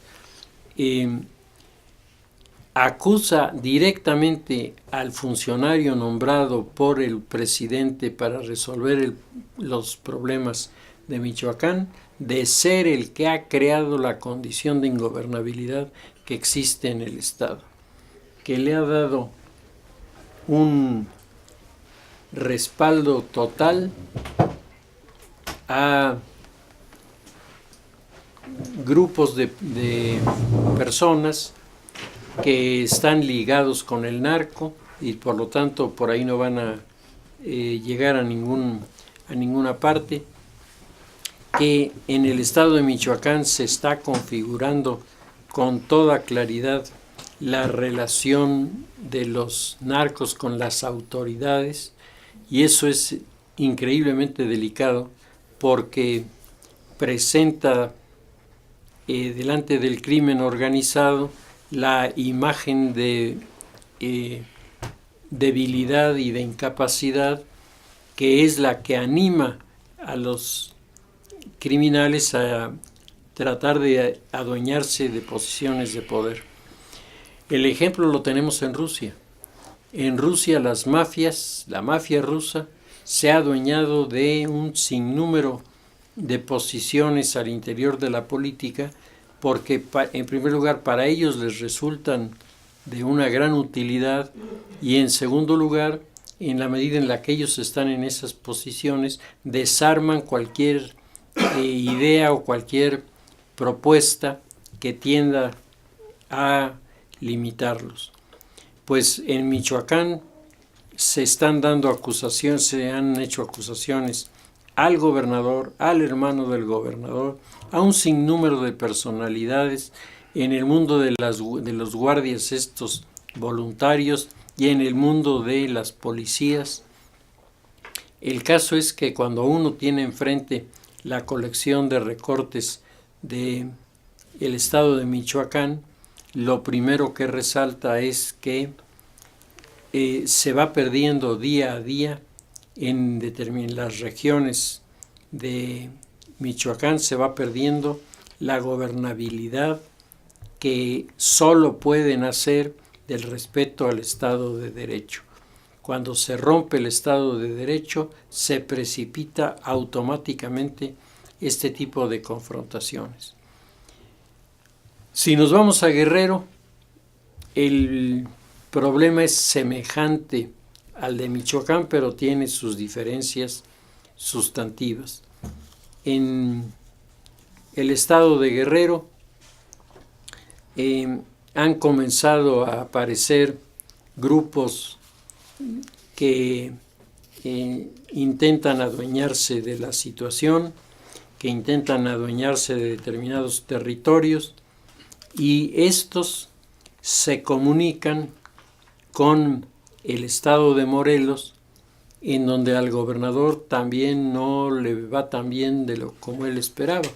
Speaker 1: acusa directamente al funcionario nombrado por el presidente para resolver los problemas de Michoacán de ser el que ha creado la condición de ingobernabilidad que existe en el Estado, que le ha dado un respaldo total a grupos de personas que están ligados con el narco, y por lo tanto por ahí no van a llegar a ninguna parte, que en el estado de Michoacán se está configurando con toda claridad la relación de los narcos con las autoridades, y eso es increíblemente delicado porque presenta delante del crimen organizado la imagen de debilidad y de incapacidad, que es la que anima a los criminales a tratar de adueñarse de posiciones de poder. El ejemplo lo tenemos en Rusia. En Rusia las mafias, la mafia rusa, se ha adueñado de un sinnúmero de posiciones al interior de la política porque, en primer lugar, para ellos les resultan de una gran utilidad, y en segundo lugar, en la medida en la que ellos están en esas posiciones, desarman cualquier idea o cualquier propuesta que tienda a limitarlos. Pues en Michoacán se están dando acusaciones, se han hecho acusaciones al gobernador, al hermano del gobernador, a un sinnúmero de personalidades en el mundo de los guardias estos voluntarios y en el mundo de las policías. El caso es que cuando uno tiene enfrente la colección de recortes del estado de Michoacán, lo primero que resalta es que se va perdiendo día a día en las regiones de Michoacán, se va perdiendo la gobernabilidad que solo puede nacer del respeto al Estado de Derecho. Cuando se rompe el Estado de Derecho, se precipita automáticamente este tipo de confrontaciones. Si nos vamos a Guerrero, el problema es semejante al de Michoacán, pero tiene sus diferencias sustantivas. En el estado de Guerrero han comenzado a aparecer grupos que intentan adueñarse de la situación, que intentan adueñarse de determinados territorios, y estos se comunican con el estado de Morelos, en donde al gobernador también no le va tan bien como él esperaba.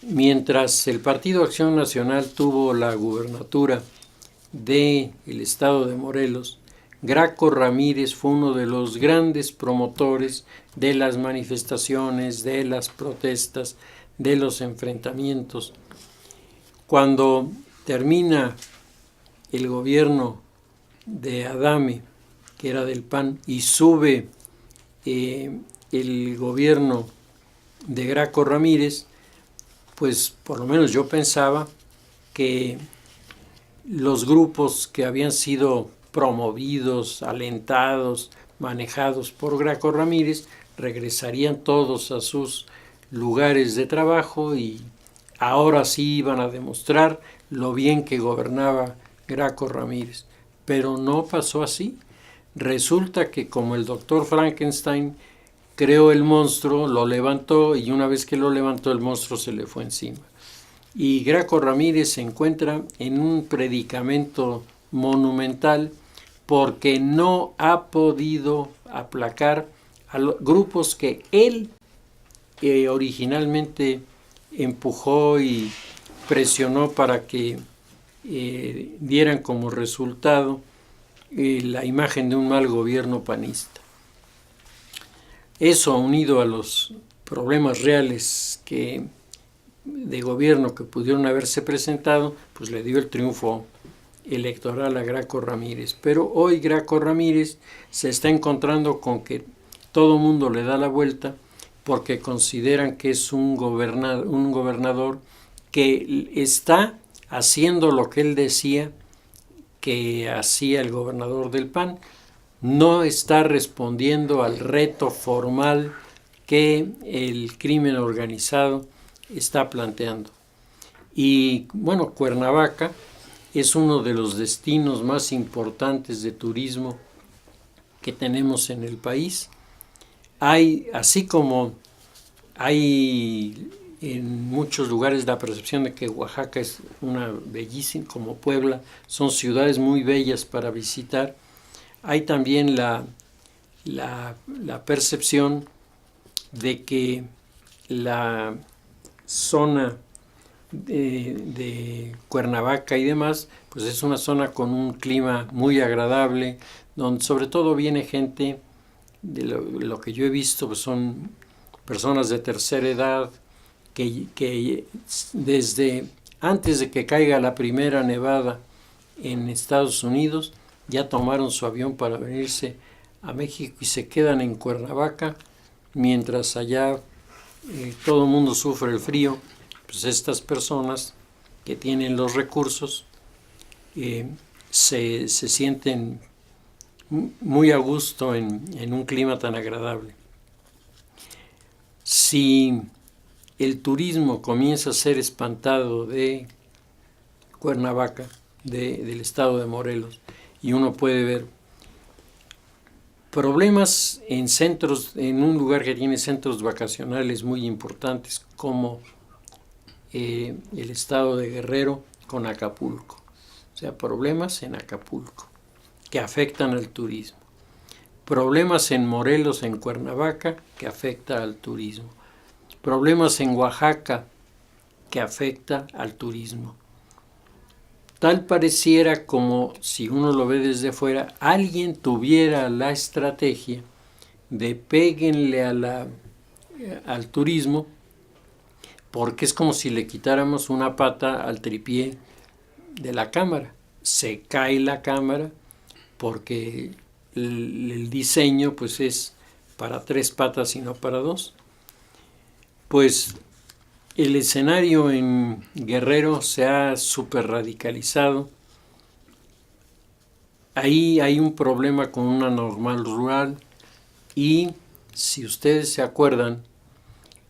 Speaker 1: Mientras el Partido Acción Nacional tuvo la gubernatura del estado de Morelos, Graco Ramírez fue uno de los grandes promotores de las manifestaciones, de las protestas, de los enfrentamientos. Cuando termina el gobierno de Adame, que era del PAN, y sube el gobierno de Graco Ramírez, pues por lo menos yo pensaba que los grupos que habían sido promovidos, alentados, manejados por Graco Ramírez, regresarían todos a sus lugares de trabajo y ahora sí iban a demostrar lo bien que gobernaba Graco Ramírez. Pero no pasó así. Resulta que como el doctor Frankenstein creó el monstruo, lo levantó, y una vez que lo levantó el monstruo se le fue encima. Y Graco Ramírez se encuentra en un predicamento monumental porque no ha podido aplacar a los grupos que él originalmente empujó y presionó para que dieran como resultado la imagen de un mal gobierno panista. Eso, unido a los problemas reales de gobierno que pudieron haberse presentado, pues le dio el triunfo electoral a Graco Ramírez. Pero hoy Graco Ramírez se está encontrando con que todo mundo le da la vuelta porque consideran que es un gobernador que está haciendo lo que él decía que hacía el gobernador del PAN. No está respondiendo al reto formal que el crimen organizado está planteando. Y bueno, Cuernavaca es uno de los destinos más importantes de turismo que tenemos en el país. Así como hay en muchos lugares la percepción de que Oaxaca es una bellísima, como Puebla, son ciudades muy bellas para visitar, hay también la percepción de que la zona de Cuernavaca y demás, pues es una zona con un clima muy agradable, donde sobre todo viene gente, de lo que yo he visto, pues son personas de tercera edad que desde antes de que caiga la primera nevada en Estados Unidos ya tomaron su avión para venirse a México y se quedan en Cuernavaca mientras allá todo el mundo sufre el frío. Pues estas personas que tienen los recursos se sienten muy a gusto en un clima tan agradable. Si el turismo comienza a ser espantado de Cuernavaca, del estado de Morelos, y uno puede ver problemas en centros, en un lugar que tiene centros vacacionales muy importantes como el estado de Guerrero con Acapulco. O sea, problemas en Acapulco que afectan al turismo. Problemas en Morelos, en Cuernavaca, que afecta al turismo. Problemas en Oaxaca, que afecta al turismo. Tal pareciera como, si uno lo ve desde fuera, alguien tuviera la estrategia de péguenle al turismo, porque es como si le quitáramos una pata al tripié de la cámara. Se cae la cámara porque el diseño pues es para 3 patas y no para 2. Pues el escenario en Guerrero se ha súper radicalizado. Ahí hay un problema con una normal rural y, si ustedes se acuerdan,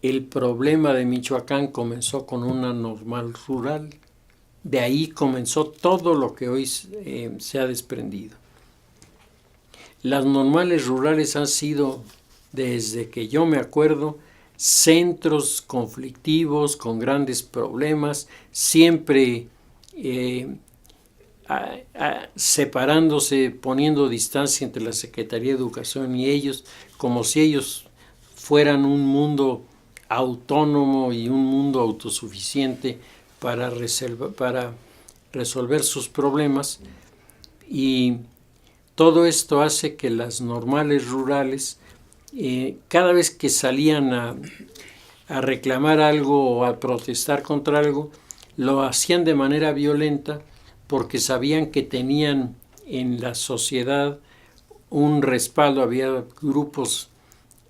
Speaker 1: el problema de Michoacán comenzó con una normal rural. De ahí comenzó todo lo que hoy se ha desprendido. Las normales rurales han sido, desde que yo me acuerdo, centros conflictivos con grandes problemas, siempre separándose, poniendo distancia entre la Secretaría de Educación y ellos, como si ellos fueran un mundo autónomo y un mundo autosuficiente para resolver sus problemas. Y todo esto hace que las normales rurales, cada vez que salían a reclamar algo o a protestar contra algo, lo hacían de manera violenta porque sabían que tenían en la sociedad un respaldo. Había grupos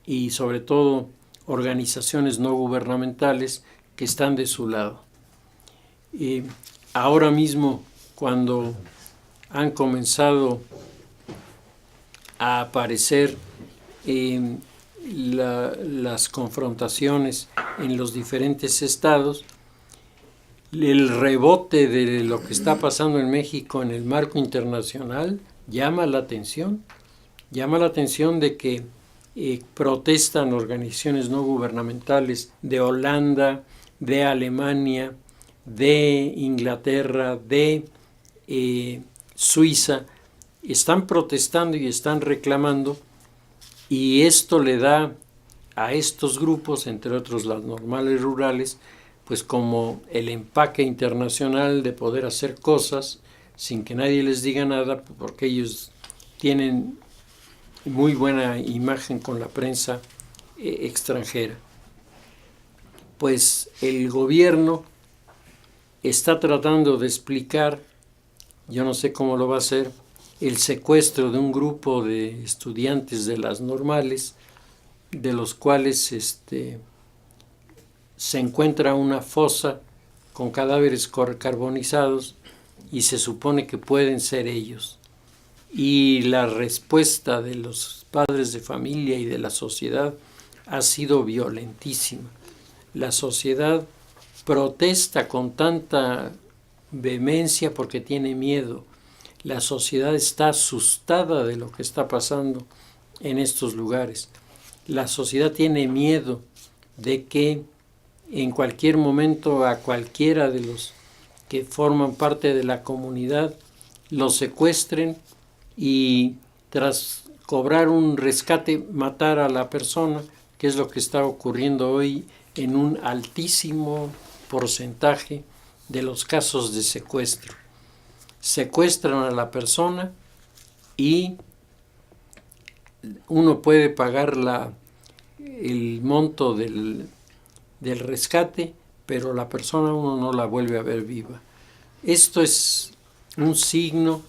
Speaker 1: y sobre todo organizaciones no gubernamentales que están de su lado. Ahora mismo, cuando han comenzado a aparecer las confrontaciones en los diferentes estados, el rebote de lo que está pasando en México en el marco internacional llama la atención de que protestan organizaciones no gubernamentales de Holanda, de Alemania, de Inglaterra, de Suiza, están protestando y están reclamando, y esto le da a estos grupos, entre otros las normales rurales, pues como el empaque internacional de poder hacer cosas sin que nadie les diga nada, porque ellos tienen muy buena imagen con la prensa extranjera. Pues el gobierno está tratando de explicar, yo no sé cómo lo va a hacer, el secuestro de un grupo de estudiantes de las normales, de los cuales se encuentra una fosa con cadáveres carbonizados y se supone que pueden ser ellos. Y la respuesta de los padres de familia y de la sociedad ha sido violentísima. La sociedad protesta con tanta vehemencia porque tiene miedo. La sociedad está asustada de lo que está pasando en estos lugares. La sociedad tiene miedo de que en cualquier momento a cualquiera de los que forman parte de la comunidad los secuestren y tras cobrar un rescate matar a la persona, que es lo que está ocurriendo hoy en un altísimo porcentaje de los casos de secuestro. Secuestran a la persona y uno puede pagar el monto del rescate, pero la persona uno no la vuelve a ver viva. Esto es un signo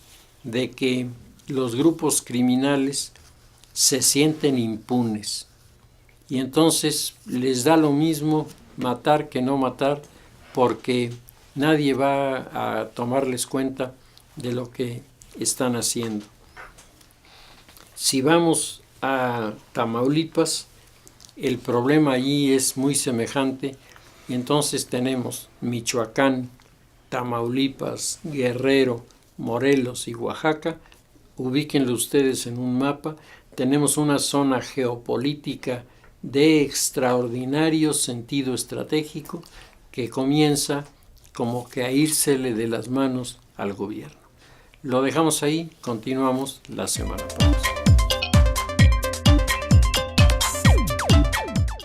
Speaker 1: de que los grupos criminales se sienten impunes y entonces les da lo mismo matar que no matar, porque nadie va a tomarles cuenta de lo que están haciendo. Si vamos a Tamaulipas, el problema allí es muy semejante y entonces tenemos Michoacán, Tamaulipas, Guerrero, Morelos y Oaxaca. Ubíquenlo ustedes en un mapa. Tenemos una zona geopolítica de extraordinario sentido estratégico que comienza como que a írsele de las manos al gobierno. Lo dejamos ahí, continuamos la semana próxima.